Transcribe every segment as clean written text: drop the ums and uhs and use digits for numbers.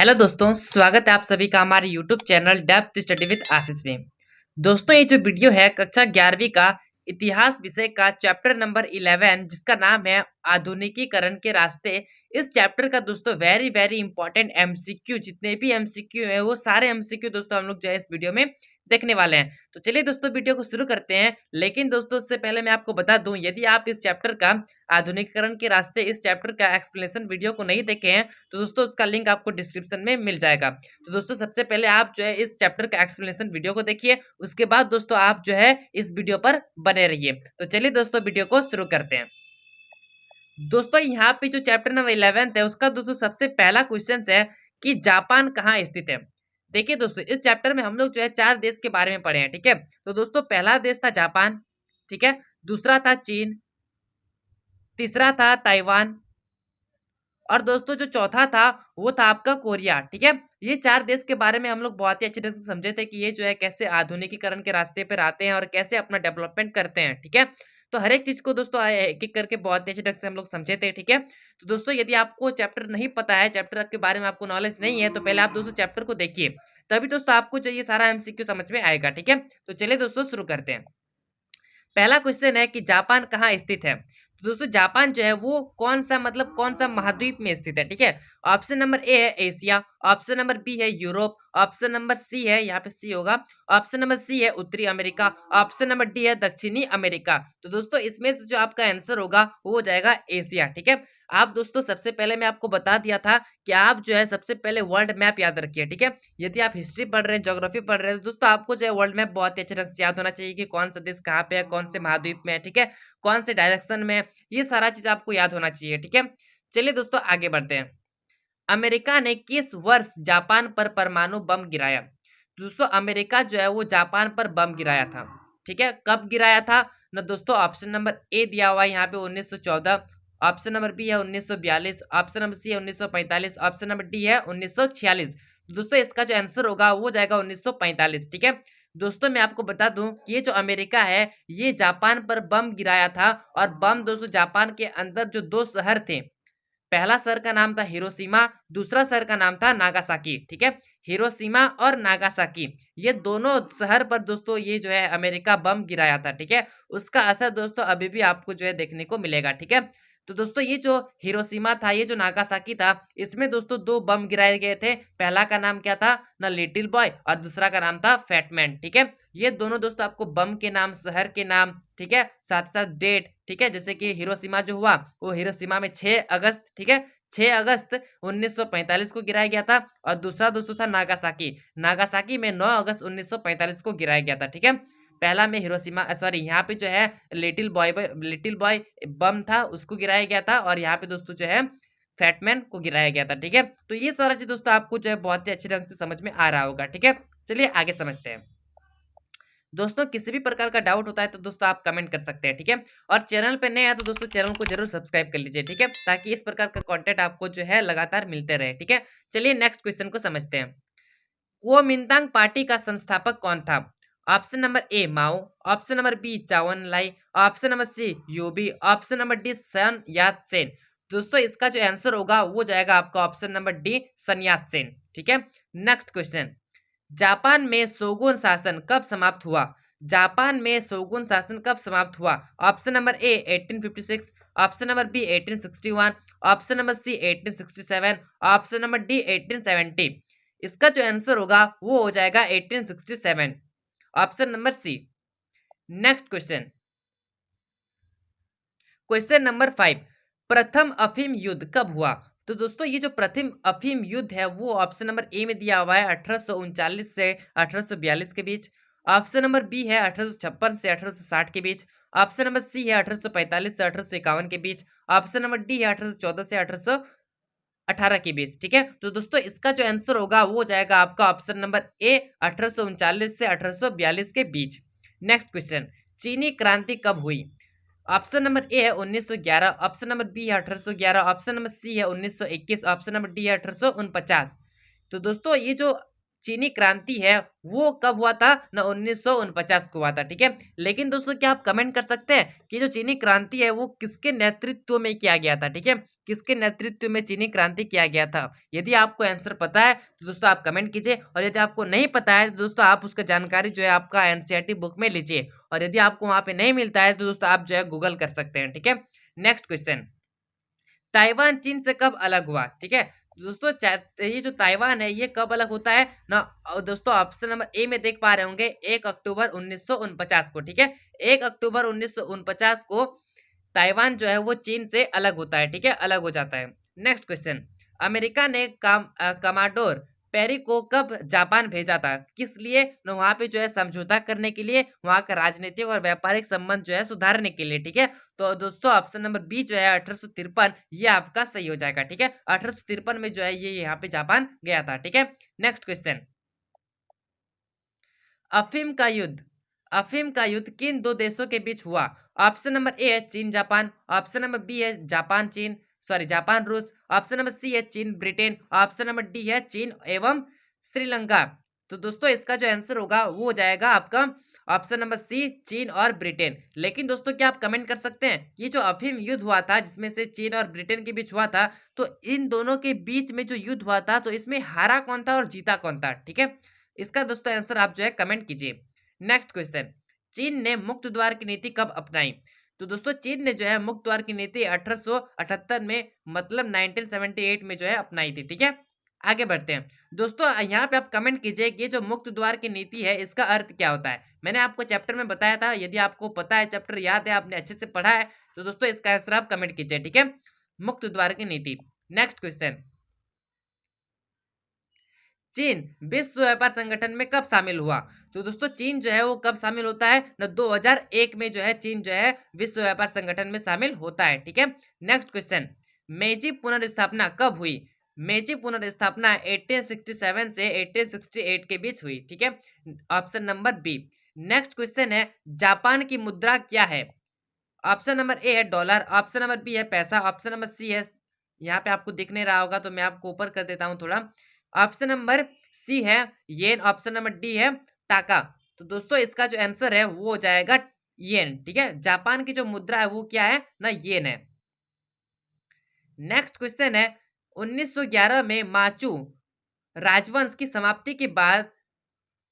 Hello दोस्तों, स्वागत है आप सभी का हमारे YouTube channel depth study with Ashish में। दोस्तों, ये जो वीडियो है कक्षा 11वीं का इतिहास विषय का चैप्टर नंबर 11 जिसका नाम है आधुनिकीकरण के रास्ते। इस चैप्टर का दोस्तों वेरी वेरी इंपॉर्टेंट एमसीक्यू, जितने भी एमसीक्यू है वो सारे एमसीक्यू दोस्तों हम लोग जो है इस वीडियो में देखने वाले हैं। तो चलिए दोस्तों वीडियो को शुरू करते हैं। लेकिन दोस्तों उससे पहले मैं आपको बता दूं, यदि आप इस चैप्टर का आधुनिकीकरण के रास्ते इस चैप्टर का एक्सप्लेनेशन वीडियो को नहीं देखे हैं तो दोस्तों उसका लिंक आपको डिस्क्रिप्शन में मिल जाएगा। तो दोस्तों सबसे पहले आप जो है इस चैप्टर का एक्सप्लेनेशन वीडियो को देखिए, उसके बाद दोस्तों आप जो है इस वीडियो पर बने रहिए। तो चलिए दोस्तों वीडियो को शुरू करते हैं। दोस्तों यहाँ पे जो चैप्टर नंबर 11 है उसका दोस्तों सबसे पहला क्वेश्चन है कि जापान कहाँ स्थित है। देखिए दोस्तों, इस चैप्टर में हम लोग जो है 4 देश के बारे में पढ़े हैं, ठीक है। तो दोस्तों पहला देश था जापान, ठीक है। दूसरा था चीन, तीसरा था ताइवान, और दोस्तों जो चौथा था वो था आपका कोरिया, ठीक है। ये 4 देश के बारे में हम लोग बहुत ही अच्छे तरह से समझे थे कि ये जो है कैसे आधुनिकीकरण के रास्ते पर आते हैं और कैसे अपना डेवलपमेंट करते हैं, ठीक है। तो हर एक चीज को दोस्तों एक एक करके बहुत ही अच्छे ढंग से हम लोग समझे थे, ठीक है। तो दोस्तों यदि आपको चैप्टर नहीं पता है, चैप्टर के बारे में आपको नॉलेज नहीं है, तो पहले आप दोस्तों चैप्टर को देखिए, तभी दोस्तों आपको जो ये सारा एमसीक्यू समझ में आएगा, ठीक है। तो चलिए दोस्तों शुरू करते हैं। पहला क्वेश्चन है कि जापान कहाँ स्थित है। तो दोस्तों जापान जो है वो कौन सा मतलब कौन सा महाद्वीप में स्थित है, ठीक है। ऑप्शन नंबर ए है एशिया, ऑप्शन नंबर बी है यूरोप, ऑप्शन नंबर सी है, यहाँ पे सी होगा, ऑप्शन नंबर सी है उत्तरी अमेरिका, ऑप्शन नंबर डी है दक्षिणी अमेरिका। तो दोस्तों इसमें से जो आपका आंसर होगा वो हो जाएगा एशिया, ठीक है। आप दोस्तों सबसे पहले मैं आपको बता दिया था कि आप जो है सबसे पहले वर्ल्ड मैप याद रखिए, ठीक है। यदि आप हिस्ट्री पढ़ रहे हैं, ज्योग्राफी पढ़ रहे हैं, तो दोस्तों आपको जो है वर्ल्ड मैप बहुत ही अच्छे ढंग से याद होना चाहिए कि कौन सा देश कहाँ पे है, कौन से महाद्वीप में है, ठीक है, कौन से डायरेक्शन में, ये सारा चीज आपको याद होना चाहिए, ठीक है। चलिए दोस्तों आगे बढ़ते हैं। अमेरिका ने किस वर्ष जापान पर परमाणु बम गिराया। दोस्तों अमेरिका जो है वो जापान पर बम गिराया था, ठीक है। कब गिराया था ना दोस्तों, ऑप्शन नंबर ए दिया हुआ है यहाँ पे 1914, ऑप्शन नंबर बी है 1942, ऑप्शन नंबर सी है 1945, ऑप्शन नंबर डी है 1946। दोस्तों इसका जो आंसर होगा वो जाएगा 1945, ठीक है। दोस्तों मैं आपको बता दूं कि ये जो अमेरिका है ये जापान पर बम गिराया था, और बम दोस्तों जापान के अंदर जो 2 शहर थे, पहला शहर का नाम था हिरोशिमा, दूसरा शहर का नाम था नागासाकी, ठीक है। हिरोशिमा और नागासाकी ये दोनों शहर पर दोस्तों ये जो है अमेरिका बम गिराया था, ठीक है। उसका असर दोस्तों अभी भी आपको जो है देखने को मिलेगा, ठीक है। तो दोस्तों ये जो हिरोशिमा था, ये जो नागासाकी था, इसमें दोस्तों 2 बम गिराए गए थे। पहला का नाम क्या था ना, लिटिल बॉय, और दूसरा का नाम था फैटमैन, ठीक है। ये दोनों दोस्तों आपको बम के नाम, शहर के नाम, ठीक है, साथ साथ डेट, ठीक है। जैसे कि हिरोशिमा जो हुआ वो हिरोशिमा में 6 अगस्त, ठीक है, 6 अगस्त 1945 को गिराया गया था, और दूसरा दोस्तों था नागासाकी, नागासाकी में 9 अगस्त 1945 को गिराया गया था, ठीक है। पहला में हिरोशिमा सॉरी यहाँ पे जो है लिटिल बॉय बम था उसको गिराया गया था, और यहाँ पे दोस्तों जो है फैटमैन को गिराया गया था, ठीक है। तो ये सारा चीज दोस्तों आपको जो है बहुत ही अच्छे ढंग से समझ में आ रहा होगा, ठीक है। चलिए आगे समझते हैं। दोस्तों किसी भी प्रकार का डाउट होता है तो दोस्तों आप कमेंट कर सकते हैं, ठीक है। और चैनल पे नए हैं तो दोस्तों चैनल को जरूर सब्सक्राइब कर लीजिए, ठीक है, ताकि इस प्रकार का कंटेंट आपको जो है लगातार मिलते रहे, ठीक है। चलिए नेक्स्ट क्वेश्चन को समझते हैं। कुओमिंतांग पार्टी का संस्थापक कौन था। Option number A Mao, option number B चावन लाई, ऑप्शन नंबर सी यूबी, option number D Sun Yat Sen. दोस्तों इसका जो आंसर होगा वो जाएगा आपका option number D Sun Yat Sen, ठीक है। नेक्स्ट क्वेश्चन, जापान में शोगुन शासन कब समाप्त हुआ। जापान में शोगुन शासन कब समाप्त हुआ। Option number A 1856, option number B 1861, option number C 1867, option number D 1870। इसका जो आंसर होगा वो हो जाएगा 1867, option number C. Next question, question number 5, प्रथम अफीम युद्ध कब हुआ। तो दोस्तों ये जो प्रथम अफीम युद्ध है वो ऑप्शन नंबर ए में दिया हुआ है 1839 से 1842 के बीच, ऑप्शन नंबर बी है 1856 से 1860 के बीच, ऑप्शन नंबर सी है 1845 से 1851 के बीच, ऑप्शन नंबर डी है 1814 से 1818 के बीच, ठीक है। तो दोस्तों इसका जो आंसर होगा वो जाएगा आपका ऑप्शन नंबर ए 1839 से 1842 के बीच। नेक्स्ट क्वेश्चन, चीनी क्रांति कब हुई। ऑप्शन नंबर ए है 1911, ऑप्शन नंबर बी है 1811, ऑप्शन नंबर सी है 1921, ऑप्शन नंबर डी है 1849। तो दोस्तों ये जो चीनी क्रांति है वो कब हुआ था ना 1949 को हुआ था। ठीक है, लेकिन दोस्तों क्या आप कमेंट कर सकते हैं कि जो चीनी क्रांति है वो किसके नेतृत्व में किया गया था। ठीक है, किसके नेतृत्व में चीनी क्रांति किया गया था। यदि आपको आंसर पता है तो दोस्तों आप कमेंट कीजिए, और यदि आपको नहीं पता है तो दोस्तों आप उसका जानकारी जो है आपका एनसीईआरटी बुक में लीजिए, और यदि आपको वहां पे नहीं मिलता है तो दोस्तों आप जो है गूगल कर सकते हैं। ठीक है, नेक्स्ट क्वेश्चन, ताइवान चीन से कब अलग हुआ। ठीक है, दोस्तों ये जो ताइवान है ये कब अलग होता है ना दोस्तों, ऑप्शन नंबर ए में देख पा रहे होंगे 1 अक्टूबर 1949 को। ठीक है, 1 अक्टूबर 1949 को ताइवान जो है वो चीन से अलग होता है। ठीक है, अलग हो जाता है। नेक्स्ट क्वेश्चन, अमेरिका ने कमांडोर पेरी को कब जापान भेजा था, किस लिए न वहां पे जो है समझौता करने के लिए, वहां का राजनीतिक और व्यापारिक संबंध जो है सुधारने के लिए। ठीक है, तो दोस्तों ऑप्शन नंबर बी जो है 1853 ये आपका सही हो जाएगा। ठीक है, 1853 में जो है ये यहाँ पे जापान गया था। ठीक है, नेक्स्ट क्वेश्चन, अफीम का युद्ध, अफीम का युद्ध किन दो देशों के बीच हुआ। ऑप्शन नंबर ए है चीन जापान, ऑप्शन नंबर बी है जापान चीन, सॉरी जापान रूस, ऑप्शन नंबर सी है चीन ब्रिटेन, ऑप्शन नंबर डी है चीन एवं श्रीलंका। तो दोस्तों इसका जो आंसर होगा वो हो जाएगा आपका ऑप्शन नंबर सी चीन और ब्रिटेन। लेकिन दोस्तों क्या आप कमेंट कर सकते हैं, ये जो अफीम युद्ध हुआ था जिसमें से चीन और ब्रिटेन के बीच हुआ था, तो इन दोनों के बीच में जो युद्ध हुआ था तो इसमें हारा कौन था और जीता कौन था। ठीक है, इसका दोस्तों आंसर आप जो है कमेंट कीजिए। नेक्स्ट क्वेश्चन, चीन ने मुक्त द्वार की नीति कब अपनाई। तो दोस्तों चीन ने जो है मुक्त द्वार की नीति 1878 में मतलब 1978 में जो है अपनाई थी। ठीक है, आगे बढ़ते हैं दोस्तों, यहाँ पे आप कमेंट कीजिए कि जो मुक्त द्वार की नीति है इसका अर्थ क्या होता है। मैंने आपको चैप्टर में बताया था, यदि आपको पता है, चैप्टर याद है, आपने अच्छे से पढ़ा है, तो दोस्तों इसका आंसर आप कमेंट कीजिए। ठीक है, मुक्त द्वार की नीति। नेक्स्ट क्वेश्चन, चीन विश्व व्यापार संगठन में कब शामिल हुआ। तो दोस्तों चीन जो है वो कब शामिल होता है ना 2001 में जो है चीन जो है विश्व व्यापार संगठन में शामिल होता है। ठीक है, नेक्स्ट क्वेश्चन, मेजी पुनर्स्थापना कब हुई। मेजी पुनर्स्थापना 1867 से 1868 के बीच हुई। ठीक है, option number B. Next question है, जापान की मुद्रा क्या है। ऑप्शन नंबर ए है डॉलर, ऑप्शन नंबर बी है पैसा, ऑप्शन नंबर सी है, यहाँ पे आपको दिख नहीं रहा होगा तो मैं आपको ऊपर कर देता हूँ थोड़ा, ऑप्शन नंबर सी है येन, ऑप्शन नंबर डी है टाका। तो दोस्तों इसका जो आंसर है वो हो जाएगा येन। ठीक है, जापान की जो मुद्रा है वो क्या है ना येन है। नेक्स्ट क्वेश्चन है, 1911 में माचू राजवंश की समाप्ति के बाद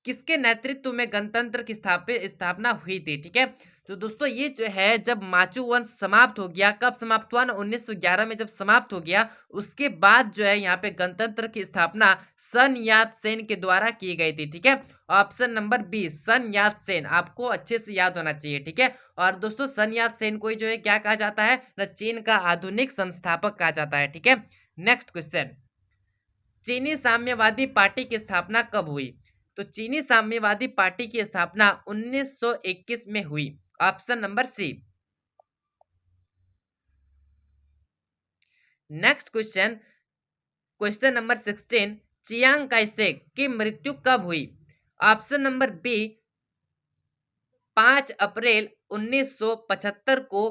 किसके नेतृत्व में गणतंत्र की स्थापना हुई थी। ठीक है, तो दोस्तों ये जो है जब माचू वंश समाप्त हो गया, कब समाप्त हुआ ना 1911 में जब समाप्त हो गया, उसके बाद जो है यहाँ पे गणतंत्र की स्थापना सन यात सेन के द्वारा की गई थी। ठीक है, ऑप्शन नंबर बी सन यात सेन, आपको अच्छे से याद होना चाहिए। ठीक है, और दोस्तों सन यात सेन को जो है क्या कहा जाता है ना चीन का आधुनिक संस्थापक कहा जाता है। ठीक है, नेक्स्ट क्वेश्चन, चीनी साम्यवादी पार्टी की स्थापना कब हुई। तो चीनी साम्यवादी पार्टी की स्थापना 1921 में हुई, option number C. Next question, question number 16, Chiang Kai Shek की मृत्यु कब हुई। ऑप्शन नंबर बी 5 अप्रैल 1975 को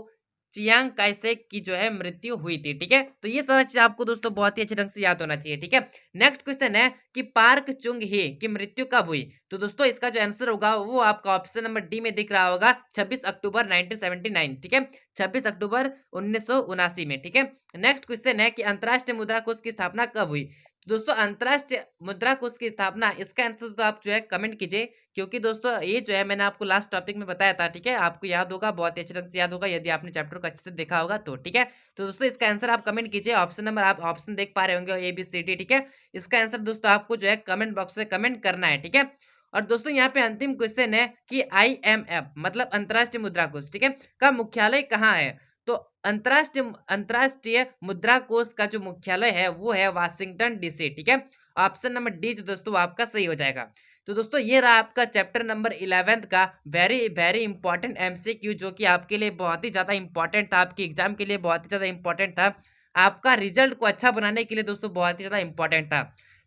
चियांग काइसेक की जो है मृत्यु हुई थी। ठीक है, तो ये सारा चीज आपको दोस्तों बहुत ही अच्छे ढंग से याद होना चाहिए। ठीक है, नेक्स्ट क्वेश्चन है कि पार्क चुंग ही की मृत्यु कब हुई। तो दोस्तों इसका जो आंसर होगा वो आपका ऑप्शन नंबर डी में दिख रहा होगा 26 अक्टूबर 1979। ठीक है, 26 अक्टूबर 1979 में। ठीक है, नेक्स्ट क्वेश्चन है कि अंतर्राष्ट्रीय मुद्रा कोष की स्थापना कब हुई। तो दोस्तों अंतर्राष्ट्रीय मुद्रा कोष की स्थापना, इसका आंसर तो आप जो है कमेंट कीजिए, क्योंकि दोस्तों ये जो है मैंने आपको लास्ट टॉपिक में बताया था। ठीक है, आपको याद होगा, बहुत ही अच्छे ढंग से याद होगा यदि आपने चैप्टर को अच्छे से देखा होगा तो। ठीक है, तो दोस्तों इसका आंसर आप कमेंट कीजिए, ऑप्शन नंबर आप ऑप्शन देख पा रहे होंगे ABCD। ठीक है, इसका आंसर दोस्तों आपको जो है कमेंट बॉक्स में कमेंट करना है। ठीक है, और दोस्तों यहाँ पे अंतिम क्वेश्चन है कि IMF मतलब अंतर्राष्ट्रीय मुद्रा कोष, ठीक है, का मुख्यालय कहाँ है। तो अंतर्राष्ट्रीय मुद्रा कोष का जो मुख्यालय है वो है वाशिंगटन DC। ठीक है, ऑप्शन नंबर डी जो दोस्तों आपका सही हो जाएगा। तो दोस्तों ये रहा आपका चैप्टर नंबर 11 का वेरी वेरी इंपॉर्टेंट MCQ, जो कि आपके लिए बहुत ही ज़्यादा इंपॉर्टेंट था, आपके एग्जाम के लिए बहुत ही ज़्यादा इंपॉर्टेंट था, आपका रिजल्ट को अच्छा बनाने के लिए दोस्तों बहुत ही ज़्यादा इंपॉर्टेंट था।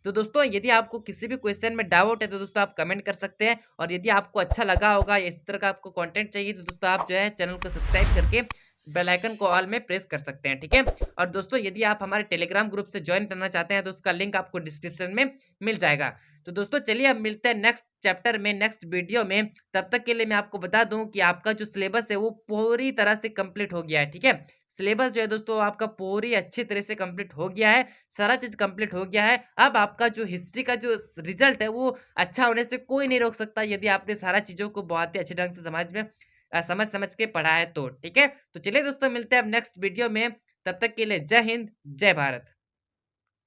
तो दोस्तों यदि आपको किसी भी क्वेश्चन में डाउट है तो दोस्तों आप कमेंट कर सकते हैं, और यदि आपको अच्छा लगा होगा, इस तरह का आपको कंटेंट चाहिए तो दोस्तों आप जो है चैनल को सब्सक्राइब करके बेल आइकन को ऑल में प्रेस कर सकते हैं। ठीक है, और दोस्तों यदि आप हमारे टेलीग्राम ग्रुप से ज्वाइन करना चाहते हैं तो उसका लिंक आपको डिस्क्रिप्शन में मिल जाएगा। तो दोस्तों चलिए अब मिलते हैं नेक्स्ट चैप्टर में, नेक्स्ट वीडियो में। तब तक के लिए मैं आपको बता दूं कि आपका जो सिलेबस है वो पूरी तरह से कंप्लीट हो गया है, ठीक है। सिलेबस जो है दोस्तों आपका पूरी अच्छी तरह से कंप्लीट हो गया है, सारा चीज कंप्लीट हो गया है। अब आपका जो हिस्ट्री का जो रिजल्ट है वो अच्छा होने से कोई नहीं रोक सकता, यदि आपने सारा चीजों को बहुत ही अच्छे ढंग से समझ समझ के पढ़ा है तो, ठीक है। तो चलिए दोस्तों मिलते हैं अब नेक्स्ट वीडियो में, तब तक के लिए जय हिंद, जय भारत।